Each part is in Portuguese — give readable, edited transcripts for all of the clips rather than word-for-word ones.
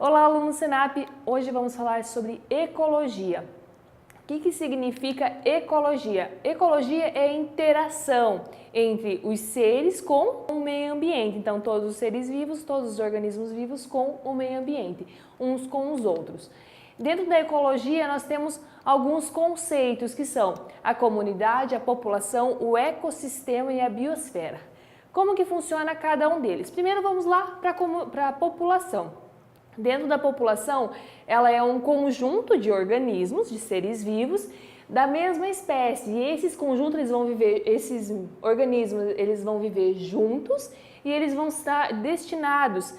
Olá, alunos Senap! Hoje vamos falar sobre ecologia. O que significa ecologia? Ecologia é a interação entre os seres com o meio ambiente. Então, todos os seres vivos, todos os organismos vivos com o meio ambiente, uns com os outros. Dentro da ecologia, nós temos alguns conceitos que são a comunidade, a população, o ecossistema e a biosfera. Como que funciona cada um deles? Primeiro, vamos lá para a população. Dentro da população, ela é um conjunto de organismos, de seres vivos, da mesma espécie. E esses conjuntos, esses organismos, eles vão viver juntos e eles vão estar destinados,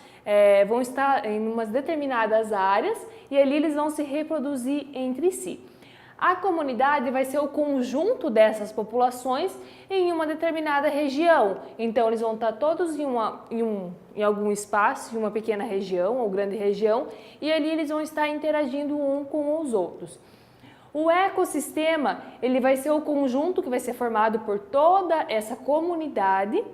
vão estar em umas determinadas áreas e ali eles vão se reproduzir entre si. A comunidade vai ser o conjunto dessas populações em uma determinada região. Então, eles vão estar todos em algum espaço, em uma pequena região ou grande região, e ali eles vão estar interagindo um com os outros. O ecossistema, ele vai ser o conjunto que vai ser formado por toda essa comunidade.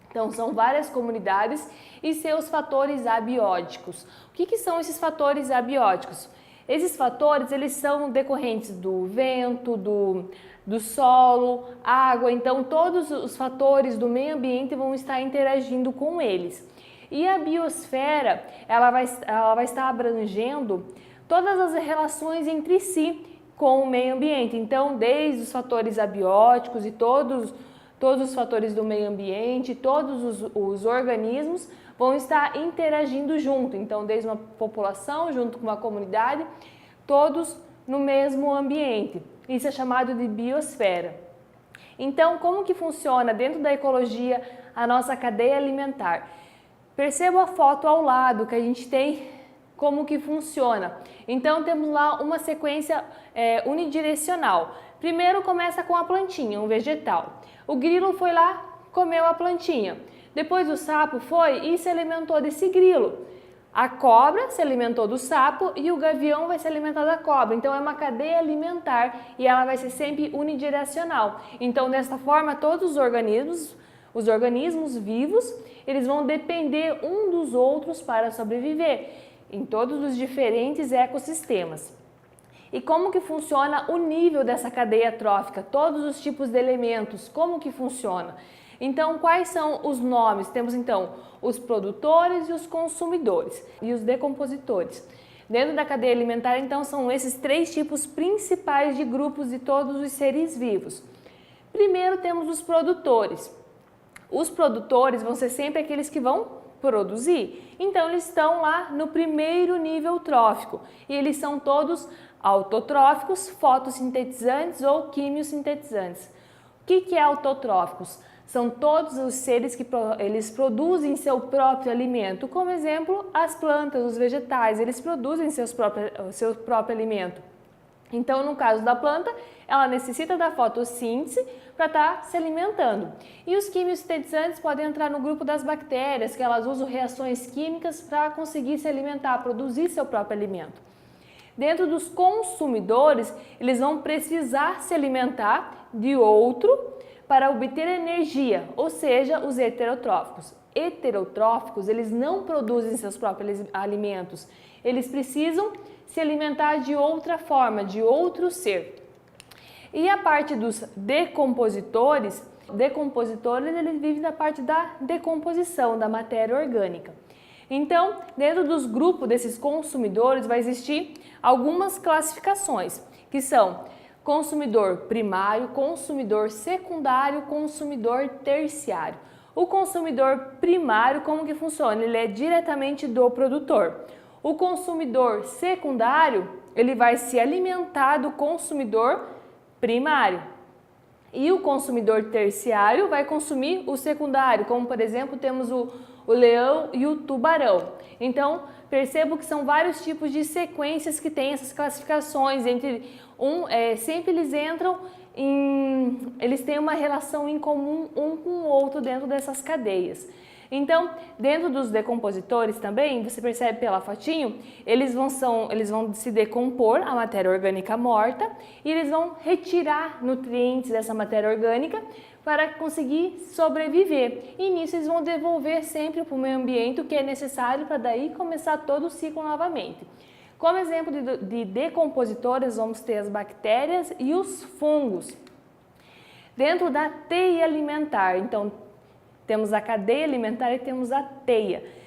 Então, são várias comunidades e seus fatores abióticos. O que são esses fatores abióticos? Esses fatores, eles são decorrentes do vento, do solo, água, então todos os fatores do meio ambiente vão estar interagindo com eles. E a biosfera, ela vai estar abrangendo todas as relações entre si com o meio ambiente. Então, desde os fatores abióticos e todos os fatores do meio ambiente, todos os organismos vão estar interagindo junto. Então, desde uma população junto com uma comunidade, todos no mesmo ambiente. Isso é chamado de biosfera. Então, como que funciona dentro da ecologia a nossa cadeia alimentar? Perceba a foto ao lado que a gente tem como que funciona. Então, temos lá uma sequência unidirecional. Primeiro começa com a plantinha, um vegetal. O grilo foi lá, comeu a plantinha. Depois o sapo foi e se alimentou desse grilo. A cobra se alimentou do sapo e o gavião vai se alimentar da cobra. Então é uma cadeia alimentar e ela vai ser sempre unidirecional. Então desta forma todos os organismos vivos, eles vão depender um dos outros para sobreviver em todos os diferentes ecossistemas. E como que funciona o nível dessa cadeia trófica? Todos os tipos de elementos, como que funciona? Então, quais são os nomes? Temos então os produtores e os consumidores e os decompositores. Dentro da cadeia alimentar, então, são esses três tipos principais de grupos de todos os seres vivos. Primeiro temos os produtores. Os produtores vão ser sempre aqueles que vão produzir. Então, eles estão lá no primeiro nível trófico e eles são todos autotróficos, fotossintetizantes ou quimiosintetizantes. O que é autotróficos? São todos os seres que eles produzem seu próprio alimento. Como exemplo, as plantas, os vegetais, eles produzem seu próprio alimento. Então, no caso da planta, ela necessita da fotossíntese para estar se alimentando. E os quimiosintetizantes podem entrar no grupo das bactérias, que elas usam reações químicas para conseguir se alimentar, produzir seu próprio alimento. Dentro dos consumidores, eles vão precisar se alimentar de outro para obter energia, ou seja, os heterotróficos. Heterotróficos, eles não produzem seus próprios alimentos, eles precisam se alimentar de outra forma, de outro ser. E a parte dos decompositores, eles vivem da parte da decomposição da matéria orgânica. Então, dentro dos grupos desses consumidores vai existir algumas classificações, que são consumidor primário, consumidor secundário, consumidor terciário. O consumidor primário, como que funciona? Ele é diretamente do produtor. O consumidor secundário, ele vai se alimentar do consumidor primário. E o consumidor terciário vai consumir o secundário, como por exemplo temos o leão e o tubarão. Então, percebo que são vários tipos de sequências que têm essas classificações. Sempre eles têm uma relação em comum um com o outro dentro dessas cadeias. Então, dentro dos decompositores também, você percebe pela fotinho, eles vão se decompor a matéria orgânica morta e eles vão retirar nutrientes dessa matéria orgânica para conseguir sobreviver. E nisso eles vão devolver sempre para o meio ambiente o que é necessário para daí começar todo o ciclo novamente. Como exemplo de decompositores, vamos ter as bactérias e os fungos. Dentro da teia alimentar, então temos a cadeia alimentar e temos a teia.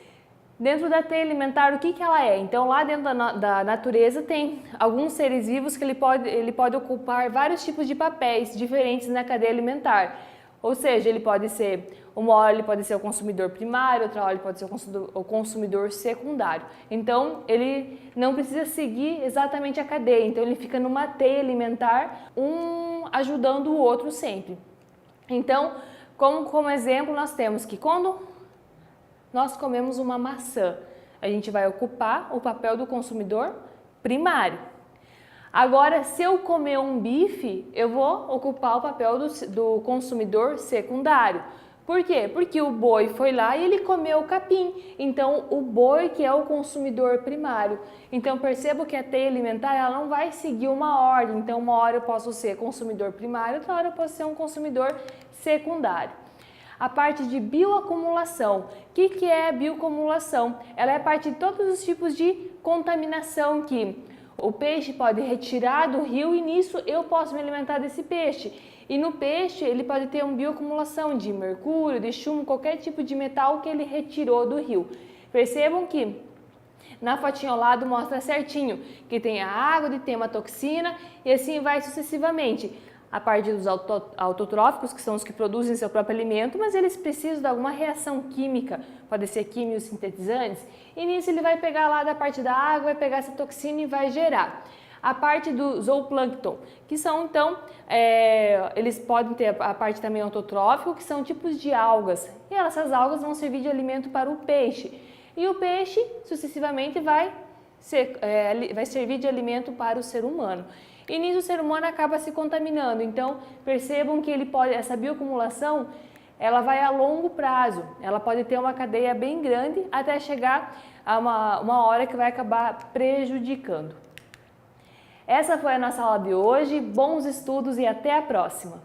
Dentro da teia alimentar, o que ela é? Então, lá dentro da natureza tem alguns seres vivos que ele pode ocupar vários tipos de papéis diferentes na cadeia alimentar. Ou seja, ele pode ser, uma hora ele pode ser o consumidor primário, outra hora ele pode ser o consumidor secundário. Então, ele não precisa seguir exatamente a cadeia, então ele fica numa teia alimentar, um ajudando o outro sempre. Então, como exemplo, nós temos que quando nós comemos uma maçã, a gente vai ocupar o papel do consumidor primário. Agora, se eu comer um bife, eu vou ocupar o papel do consumidor secundário. Por quê? Porque o boi foi lá e ele comeu o capim. Então, o boi que é o consumidor primário. Então, percebo que a teia alimentar ela não vai seguir uma ordem. Então, uma hora eu posso ser consumidor primário, outra hora eu posso ser um consumidor secundário. A parte de bioacumulação. O que é a bioacumulação? Ela é parte de todos os tipos de contaminação que o peixe pode retirar do rio e nisso eu posso me alimentar desse peixe. E no peixe ele pode ter uma bioacumulação de mercúrio, de chumbo, qualquer tipo de metal que ele retirou do rio. Percebam que na fotinha ao lado mostra certinho que tem a água, tem uma toxina e assim vai sucessivamente. A parte dos autotróficos, que são os que produzem seu próprio alimento, mas eles precisam de alguma reação química, pode ser químicos sintetizantes, e nisso ele vai pegar lá da parte da água, vai pegar essa toxina e vai gerar. A parte do zooplâncton, que são então, eles podem ter a parte também autotrófico, que são tipos de algas, e essas algas vão servir de alimento para o peixe, e o peixe sucessivamente vai servir de alimento para o ser humano. E nisso o ser humano acaba se contaminando. Então, percebam que essa bioacumulação, ela vai a longo prazo. Ela pode ter uma cadeia bem grande até chegar a uma hora que vai acabar prejudicando. Essa foi a nossa aula de hoje. Bons estudos e até a próxima!